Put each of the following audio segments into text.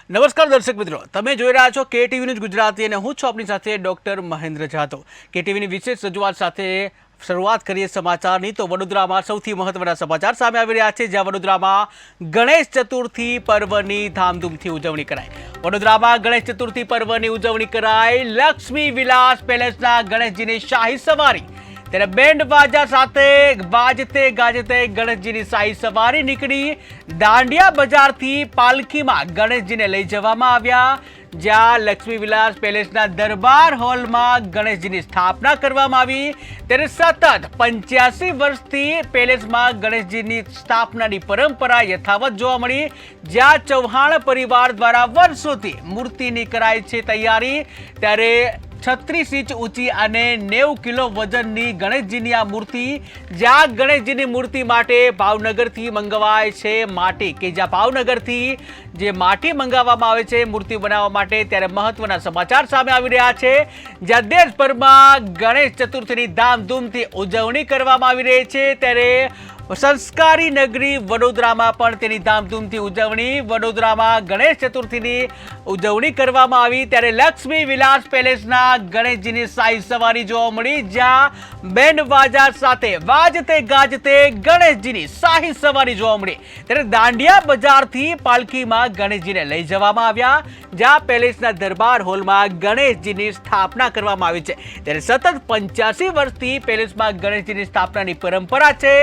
નમસ્કાર દર્શક મિત્રો, તમે જોઈ રહ્યા છો કેટીવી ન્યૂઝ ગુજરાતી અને હું છું આપની સાથે ડોક્ટર મહેન્દ્ર જાધવ। કેટીવીની વિશેષ રજૂઆત સાથે શરૂઆત કરીએ સમાચારની। તો વડોદરામાં સૌથી મહત્વના સમાચાર સામે આવી રહ્યા છે, જ્યાં વડોદરામાં ગણેશ ચતુર્થી પર્વની ધામધૂમથી ઉજવણી કરાઈ। વડોદરામાં ગણેશ ચતુર્થી પર્વની ઉજવણી કરાઈ। લક્ષ્મી વિલાસ પેલેસના ગણેશજીની શાહી સવારી, ત્યારે બેન્ડ બાજા સાથે વાજતે ગાજતે ગણેશજીની શાહી સવારી નીકળી। દાંડિયા બજારથી પાલખીમાં ગણેશજીને લઈ જવામાં આવ્યા, જ્યાં લક્ષ્મી વિલાસ પેલેસના દરબાર હોલમાં ગણેશજીની સ્થાપના કરવામાં આવી। ત્યારે સતત 85 વર્ષથી પેલેસમાં ગણેશજીની સ્થાપનાની પરંપરા યથાવત જોવા મળી, જ્યાં ચૌહાણ પરિવાર દ્વારા વર્ષોથી મૂર્તિની કરાઈ છે તૈયારી। ત્યારે 36 ઇંચ ઊંચી અને 90 કિલો વજનની ગણેશજીની આ મૂર્તિ, જ્યાં ગણેશજીની મૂર્તિ માટે ભાવનગરથી મંગાવાય છે માટી, કે જ્યાં ભાવનગરથી જે માટી મંગાવવામાં આવે છે મૂર્તિ બનાવવા માટે। ત્યારે મહત્વના સમાચાર સામે આવી રહ્યા છે, જ્યાં દેશભરમાં ગણેશ ચતુર્થીની ધામધૂમથી ઉજવણી કરવામાં આવી રહી છે। ત્યારે સંસ્કારી નગરી વડોદરામાં પણ તેની ધામધૂમથી ઉજવણી, વડોદરામાં ગણેશ ચતુર્થીની ઉજવણી કરવામાં આવી। ત્યારે લક્ષ્મી વિલાસ પેલેસના ગણેશજીની શાહી સવારી જોવા મળી, જ્યાં બેન્ડ બાજા સાથે વાજતે ગાજતે ગણેશજીની શાહી સવારી જોવા મળી। ત્યારે દાંડિયા બજારથી પાલખીમાં ગણેશજીને લઈ જવામાં આવ્યા, જ્યાં પેલેસના દરબાર હોલમાં ગણેશજીની સ્થાપના કરવામાં આવી છે। ત્યારે સતત 85 વર્ષથી પેલેસમાં ગણેશજીની સ્થાપનાની પરંપરા છે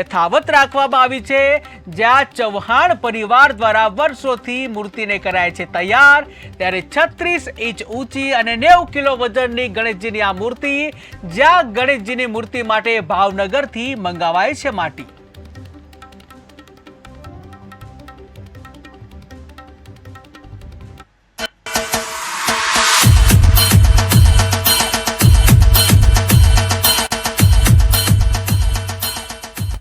યથાવત રાખવામાં આવી છે, જ્યાં ચૌહાણ પરિવાર દ્વારા વર્ષોથી મૂર્તિને કરાય છે તૈયાર। ત્યારે 36 ઇંચ ઊંચી અને 90 કિલો વજનની ગણેશજીની આ મૂર્તિ, જ્યાં ગણેશજીની મૂર્તિ માટે ભાવનગરથી મંગાવાય છે માટી।